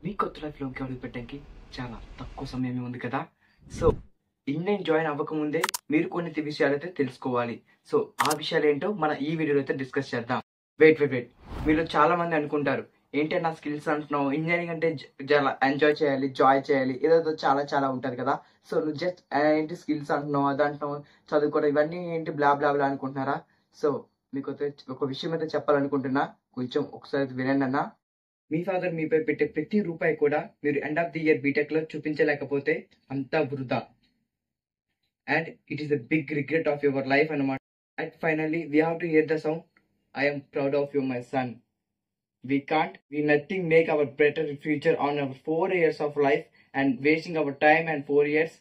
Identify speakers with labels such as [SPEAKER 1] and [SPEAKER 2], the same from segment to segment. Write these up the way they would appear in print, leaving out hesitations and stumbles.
[SPEAKER 1] మీ కొత్త లైఫ్లోకి అడుగు పెట్టడానికి చాలా తక్కువ సమయమే ఉంది కదా. సో ఇండియన్ జాయిన్ అవ్వకముందే మీరు కొన్ని విషయాలు అయితే తెలుసుకోవాలి. సో ఆ విషయాలు ఏంటో మన ఈ వీడియోలో అయితే డిస్కస్ చేద్దాం. వెయిట్ మీరు చాలా మంది అనుకుంటారు, ఏంటి నా స్కిల్స్ అంటున్నావు, ఇంజనీరింగ్ అంటే చాలా ఎంజాయ్ చేయాలి, జాయ్ చేయాలి, ఏదో చాలా చాలా ఉంటుంది కదా. సో నువ్వు జస్ట్ ఏంటి స్కిల్స్ అంటున్నావు, అది అంటున్నావు, చదువుకోవడం, ఇవన్నీ ఏంటి బ్లా బ్లా బ్లా అనుకుంటున్నారా? సో మీకు ఒక విషయం అయితే చెప్పాలనుకుంటున్నా, కొంచెం ఒకసారి వినండి అన్న. మీ ఫాదర్ మీపై పెట్టే ప్రతి రూపాయి కూడా మీరు end of the year BTech లో చూపించలేకపోతే అంతా వృధా. And it is the big regret of your life అన్నమాట. And finally we have to hear the sound, I'm proud of you my son. We nothing make our better future on our 4 years of life and wasting our time and 4 years,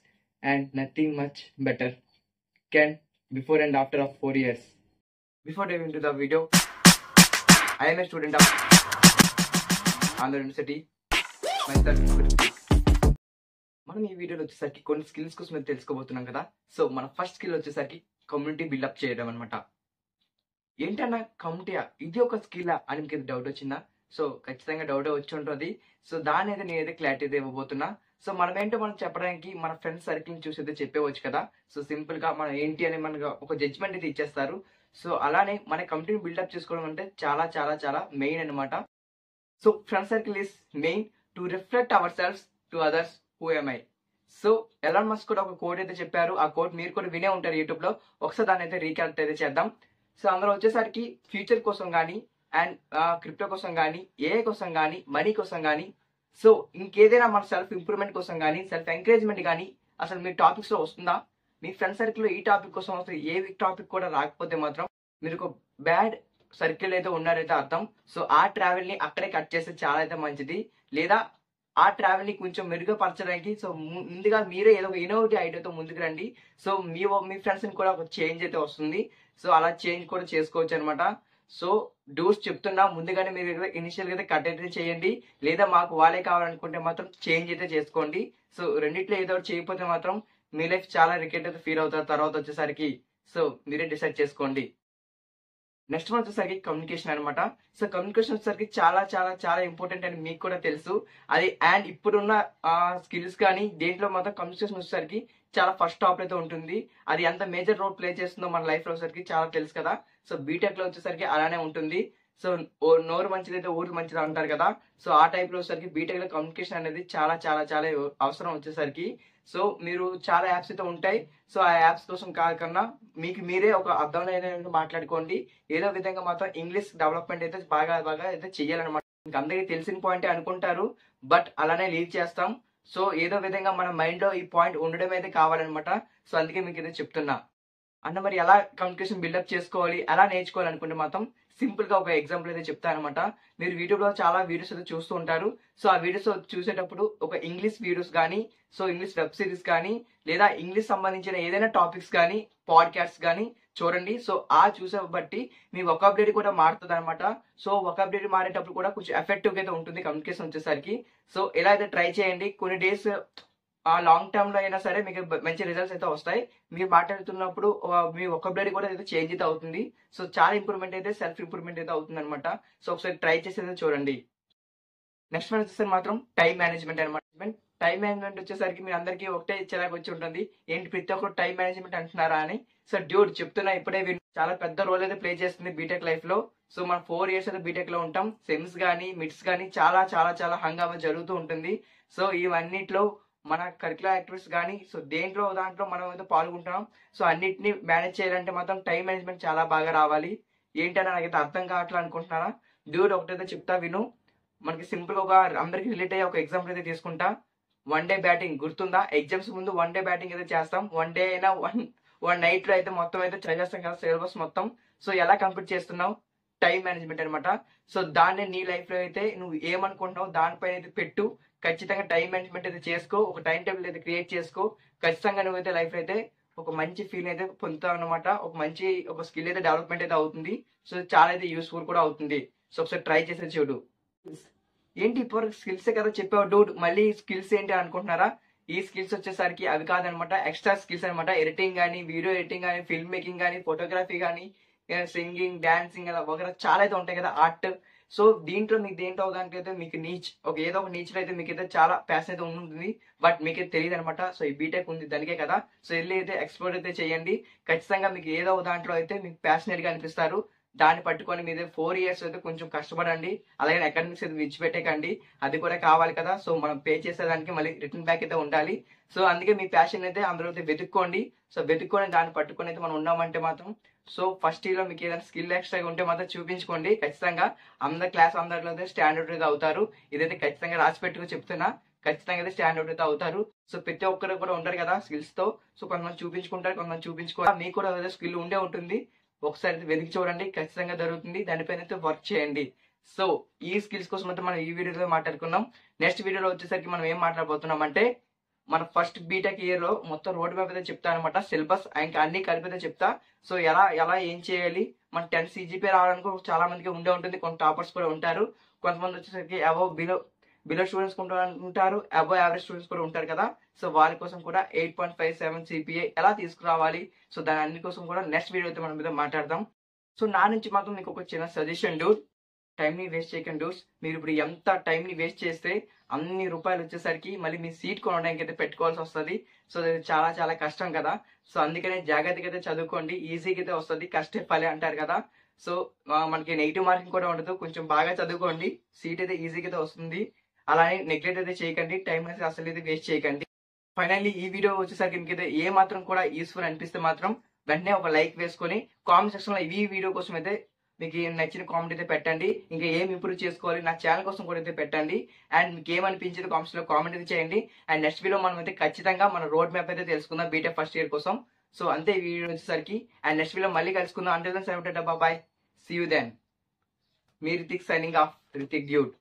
[SPEAKER 1] and nothing much better can before and after of 4 years. Before diving into the video, I am a student of Andhra University. Myself Kritik. మనం ఈ వీడియోలో వచ్చేసరికి కొన్ని skills కోసం అయితే తెలుసుకోబోతున్నాం కదా. So మన ఫస్ట్ స్కిల్ వచ్చేసరికి కమ్యూనిటీ బిల్డప్ చేయడం అనమాట. ఏంటన్నా కమ్యూనిటీయా, ఇది ఒక స్కిల్ అని మీకు డౌట్ వచ్చిందా? సో ఖచ్చితంగా డౌట్ వచ్చి ఉంటుంది. సో దాని అయితే నేనైతే క్లారిటీ అయితే ఇవ్వబోతున్నా. సో మనం ఏంటో మనం చెప్పడానికి మన ఫ్రెండ్స్ సర్కిల్ చూసి అయితే చెప్పేవచ్చు కదా. సో సింపుల్ గా మనం ఏంటి అని మనకు ఒక జడ్జ్మెంట్ అయితే ఇచ్చేస్తారు. సో అలానే మన కమ్యూనిటీని బిల్డప్ చేసుకోవడం అంటే చాలా చాలా చాలా మెయిన్ అనమాట. So friend circle is main to reflect our selfs to others who am I. So Elon Musk కూడా ఒక కోడ్ అయితే చెప్పారు. ఆ కోడ్ మీరు కూడా వినే ఉంటారు యూట్యూబ్ లో. ఒకసారి దాన్ని అయితే రీక్యాప్ అయితే చేద్దాం. సో అందులో వచ్చేసరికి ఫ్యూచర్ కోసం కానీ, అండ్ క్రిప్టో కోసం కానీ, ఏఐ కోసం కానీ, మనీ కోసం కానీ, సో ఇంకేదైనా మన సెల్ఫ్ ఇంప్రూవ్మెంట్ కోసం కానీ, సెల్ఫ్ ఎంకరేజ్మెంట్ కానీ అసలు మీ టాపిక్స్ లో వస్తుందా? మీ ఫ్రెండ్ సర్కిల్ లో ఈ టాపిక్ కోసం వస్తుంది, ఏ టాపిక్ కూడా రాకపోతే మాత్రం మీరు ఒక బ్యాడ్ సర్కిల్ అయితే ఉన్నారైతే అర్థం. సో ఆ ట్రావెల్ ని అక్కడే కట్ చేస్తే చాలా అయితే మంచిది. లేదా ఆ ట్రావెల్ ని కొంచెం మెరుగుపరచడానికి సో ముందుగా మీరే ఏదో ఒక ఇన్నోవేటివ్ ఐడియాతో ముందుకు రండి. సో మీ ఫ్రెండ్స్ ని కూడా ఒక చేంజ్ అయితే వస్తుంది. సో అలా చేంజ్ కూడా చేసుకోవచ్చు అనమాట. సో డూస్ చెప్తున్నా, ముందుగానే మీరు ఇనిషియల్ గా అయితే కట్ అయితే చేయండి. లేదా మాకు వాళ్ళే కావాలనుకుంటే మాత్రం చేంజ్ అయితే చేసుకోండి. సో రెండిట్లో ఏదో ఒకటి చేయకపోతే మాత్రం మీ లైఫ్ చాలా రికెట్ అయితే ఫీల్ అవుతారు తర్వాత వచ్చేసరికి. సో మీరే డిసైడ్ చేసుకోండి. నెక్స్ట్ వన్ వచ్చేసరికి కమ్యూనికేషన్ అనమాట. సో కమ్యూనికేషన్ వచ్చేసరికి చాలా చాలా చాలా ఇంపార్టెంట్ అని మీకు కూడా తెలుసు. అది అండ్ ఇప్పుడున్న స్కిల్స్ కానీ దేంట్లో మాత్రం కమ్యూనికేషన్ వచ్చేసరికి చాలా ఫస్ట్ టాప్ అయితే ఉంటుంది. అది ఎంత మేజర్ రోల్ ప్లే చేస్తుందో మన లైఫ్ లో వచ్చేసరికి చాలా తెలుసు కదా. సో బీటెక్ లో వచ్చేసరికి అలానే ఉంటుంది. సో నోరు మంచిది అయితే ఊరు మంచిది అంటారు కదా. సో ఆ టైప్ లో వచ్చేసరికి బీటెక్ లో కమ్యూనికేషన్ అనేది చాలా చాలా చాలా అవసరం వచ్చేసరికి. సో మీరు చాలా యాప్స్ అయితే ఉంటాయి. సో ఆ యాప్స్ కోసం కాకుండా మీకు మీరే ఒక అర్థం మాట్లాడుకోండి. ఏదో విధంగా మాత్రం ఇంగ్లీష్ డెవలప్మెంట్ అయితే బాగా బాగా అయితే చెయ్యాలన్నమాట. ఇంకా అందరికీ తెలిసిన పాయింటే అనుకుంటారు, బట్ అలానే లీవ్ చేస్తాం. సో ఏదో విధంగా మన మైండ్ లో ఈ పాయింట్ ఉండడం అయితే కావాలన్నమాట. సో అందుకే మీకు అయితే చెప్తున్నా అన్న. మరి ఎలా కమ్యూనికేషన్ బిల్డప్ చేసుకోవాలి, ఎలా నేర్చుకోవాలి అనుకుంటే మాత్రం సింపుల్ గా ఒక ఎగ్జాంపుల్ అయితే చెప్తాను అనమాట. మీరు యూట్యూబ్ లో చాలా వీడియోస్ అయితే చూస్తూ ఉంటారు. సో ఆ వీడియోస్ చూసేటప్పుడు ఒక ఇంగ్లీష్ వీడియోస్ కానీ, సో ఇంగ్లీష్ వెబ్ సిరీస్ కానీ, లేదా ఇంగ్లీష్ సంబంధించిన ఏదైనా టాపిక్స్ కానీ, పాడ్కాస్ట్ కానీ చూడండి. సో ఆ చూసే బట్టి మీ వొకాబులరీ కూడా మారుతుంది అనమాట. సో వొకాబులరీ మారేటప్పుడు కూడా కొంచెం ఎఫెక్టివ్ గా అయితే ఉంటుంది కమ్యూనికేషన్ వచ్చేసరికి. సో ఎలా అయితే ట్రై చేయండి. కొన్ని డేస్ లాంగ్ టర్మ్ లో అయినా సరే మీకు మంచి రిజల్ట్స్ అయితే వస్తాయి. మీరు మాట్లాడుతున్నప్పుడు మీ వొకాబులరీ కూడా అయితే చేంజ్ అయితే అవుతుంది. సో చాలా ఇంప్రూవ్మెంట్ అయితే సెల్ఫ్ ఇంప్రూవ్మెంట్ అయితే అవుతుంది అనమాట. సో ఒకసారి ట్రై చేసి అయితే చూడండి. నెక్స్ట్ వన్ వచ్చేసరికి మాత్రం టైం మేనేజ్మెంట్ అనమాట. టైం మేనేజ్మెంట్ వచ్చేసరికి మీరు అందరికీ ఒకటే ఇచ్చేలాగా వచ్చి ఉంటుంది, ఏంటి ప్రతి ఒక్కరు టైం మేనేజ్మెంట్ అంటున్నారా అని. సో డ్యూడ్ చెప్తున్నా, ఇప్పుడే చాలా పెద్ద రోల్ అయితే ప్లే చేస్తుంది బీటెక్ లైఫ్ లో. సో మనం 4 years అయితే బీటెక్ లో ఉంటాం. సెమ్స్ కానీ మిడ్స్ కానీ చాలా చాలా చాలా హంగామా జరుగుతూ ఉంటుంది. సో ఇవన్నిట్లో మన కరికులర్ యాక్టివిటీస్ కానీ, సో దాంట్లో మనం అయితే పాల్గొంటున్నాం. సో అన్నిటిని మేనేజ్ చేయాలంటే మాత్రం టైం మేనేజ్మెంట్ చాలా బాగా రావాలి. ఏంటని నాకైతే అర్థం కావట్లేదు అనుకుంటున్నారా? డ్యూడ్ ఒకటైతే చెప్తా విను. మనకి సింపుల్ ఒక అందరికి రిలేట్ అయ్యే ఒక ఎగ్జాంపుల్ అయితే తీసుకుంటా. 1 day బ్యాటింగ్ గుర్తుందా? ఎగ్జామ్స్ ముందు 1 day బ్యాటింగ్ అయితే చేస్తాం. 1 day అయినా వన్ నైట్ లో అయితే మొత్తం అయితే చదివేస్తాం కదా సిలబస్ మొత్తం. సో ఎలా కంప్లీట్ చేస్తున్నావు? టైం మేనేజ్మెంట్ అనమాట. సో దాన్ని నీ లైఫ్ లో అయితే నువ్వు ఏమనుకుంటున్నావు దానిపైన అయితే పెట్టు. ఖచ్చితంగా టైం మేనేజ్మెంట్ అయితే చేసుకో. ఒక టైం టేబుల్ అయితే క్రియేట్ చేసుకో. ఖచ్చితంగా నువ్వైతే లైఫ్ లో అయితే ఒక మంచి ఫీల్ అయితే పొందుతావు అనమాట. ఒక స్కిల్ అయితే డెవలప్మెంట్ అయితే అవుతుంది. సో చాలా అయితే యూస్ఫుల్ కూడా అవుతుంది. సో ఒకసారి ట్రై చేసి చూడు. ఏంటి ఇప్పుడు స్కిల్సే కదా చెప్పావు డూడ్, మళ్ళీ స్కిల్స్ ఏంటి అనుకుంటున్నారా? ఈ స్కిల్స్ వచ్చేసరికి అవి కాదనమాట, ఎక్స్ట్రా స్కిల్స్ అనమాట. ఎడిటింగ్ కానీ, వీడియో ఎడిటింగ్ కానీ, ఫిల్మ్ మేకింగ్ కానీ, ఫోటోగ్రఫీ కానీ, సింగింగ్, డాన్సింగ్ అలా వగేరా చాలా అయితే ఉంటాయి కదా. ఆర్ట్ సో దీంట్లో మీకు దేంట్లో అవడానికైతే మీకు ఏదో ఒక నీచ్లో అయితే మీకు అయితే చాలా ప్యాషన్ అయితే ఉంటుంది, బట్ మీకైతే తెలియదు అనమాట. సో ఈ బీటెక్ ఉంది దానికే కదా. సో వెళ్ళి అయితే ఎక్స్ప్లోర్ అయితే చేయండి. ఖచ్చితంగా మీకు ఏదో ఒక దాంట్లో అయితే మీకు ప్యాషనేట్ గా అనిపిస్తారు. దాన్ని పట్టుకొని మీద 4 years అయితే కొంచెం కష్టపడండి. అలాగే అకాడమిక్స్ అయితే విడిచిపెట్టేకండి, అది కూడా కావాలి కదా. సో మనం పే చేసేదానికి మళ్ళీ రిటర్న్ బ్యాక్ అయితే ఉండాలి. సో అందుకే మీ ప్యాషన్ అయితే అందులో అయితే వెతుక్కోండి. సో వెతుక్కొని దాన్ని పట్టుకొని అయితే మనం ఉన్నామంటే మాత్రం, సో ఫస్ట్ ఇయర్ లో మీకు ఏదైనా స్కిల్ ఎక్స్ట్రా ఉంటే మాత్రం చూపించుకోండి. ఖచ్చితంగా అందరిలో అయితే స్టాండర్డ్ అయితే అవుతారు. ఇదైతే ఖచ్చితంగా రాసి పెట్టుకుని చెప్తున్నా, ఖచ్చితంగా అయితే స్టాండర్డ్ అయితే అవుతారు. సో ప్రతి ఒక్కరు కూడా ఉంటారు కదా స్కిల్స్ తో. సో కొంతమంది చూపించుకుంటారు, కొంతమంది చూపించుకోవాలి. మీకు కూడా ఏదో స్కిల్ ఉండే ఉంటుంది, ఒకసారి అయితే వెతికి చూడండి, ఖచ్చితంగా దొరుకుతుంది. దానిపైన అయితే వర్క్ చేయండి. సో ఈ స్కిల్స్ కోసం అయితే మనం ఈ వీడియోలో మాట్లాడుకున్నాం. నెక్స్ట్ వీడియోలో వచ్చేసరికి మనం ఏం మాట్లాడబోతున్నాం అంటే, మన ఫస్ట్ బీటెక్ ఇయర్ లో మొత్తం రోడ్ మ్యాప్ అయితే చెప్తా అనమాట. సిలబస్ ఇంకా అన్ని కలిపి అయితే చెప్తా. సో ఎలా ఏం చేయాలి, మన 10 CGPA రావడానికి చాలా మందికి ఉండే ఉంటుంది. కొంత టాపర్స్ కూడా ఉంటారు, కొంతమంది వచ్చేసరికి బిలో స్టూడెంట్స్ ఉంటారు, అబోవ్ యావరేజ్ స్టూడెంట్స్ కూడా ఉంటారు కదా. సో వాళ్ళ కోసం కూడా 8.57 CPA ఎలా తీసుకురావాలి, సో దాని అన్ని కోసం కూడా నెక్స్ట్ వీడియో అయితే మనం మీద మాట్లాడదాం. సో నా నుంచి మాత్రం మీకు ఒక చిన్న సజెషన్ డూడ్, టైం ని వేస్ట్ చేయకండి డూస్. మీరు ఇప్పుడు ఎంత టైం ని వేస్ట్ చేస్తే అన్ని రూపాయలు వచ్చేసరికి మళ్ళీ మీ సీట్ కొనడానికి అయితే పెట్టుకోవాల్సి వస్తుంది. సో అది చాలా చాలా కష్టం కదా. సో అందుకనే జాగ్రత్తగా అయితే చదువుకోండి, ఈజీగా అయితే వస్తుంది, కష్టే ఫలే అంటారు కదా. సో మనకి నెగిటివ్ మార్కింగ్ కూడా ఉండదు, కొంచెం బాగా చదువుకోండి, సీట్ అయితే ఈజీగా అయితే వస్తుంది. అలానే నెగ్లెక్ట్ అయితే చేయకండి, టైం అయితే అసలు అయితే వేస్ట్ చేయకండి. ఫైనల్లీ ఈ వీడియో వచ్చేసరికి మీకు అయితే ఏ మాత్రం కూడా యూస్ఫుల్ అనిపిస్తే మాత్రం వెంటనే ఒక లైక్ వేసుకొని కామెంట్ సెక్షన్ లో ఈ వీడియో కోసం అయితే మీకు నచ్చిన కామెంట్ అయితే పెట్టండి. ఇంకా ఏం ఇంప్రూవ్ చేసుకోవాలి నా ఛానల్ కోసం కూడా అయితే పెట్టండి. అండ్ మీకు ఏమనిపించింది కామెంట్స్ లో కామెంట్ అయితే చేయండి. అండ్ నెక్స్ట్ వీడియో మనం అయితే ఖచ్చితంగా మన రోడ్ మ్యాప్ అయితే తెలుసుకుందాం బీటెక్ ఫస్ట్ ఇయర్ కోసం. సో అంతే ఈ వీడియో వచ్చేసరికి. అండ్ నెక్స్ట్ వీడియో మళ్ళీ కలుసుకుందాం. Until then bye, see you then. మీ Rithik signing off, Rithik dude.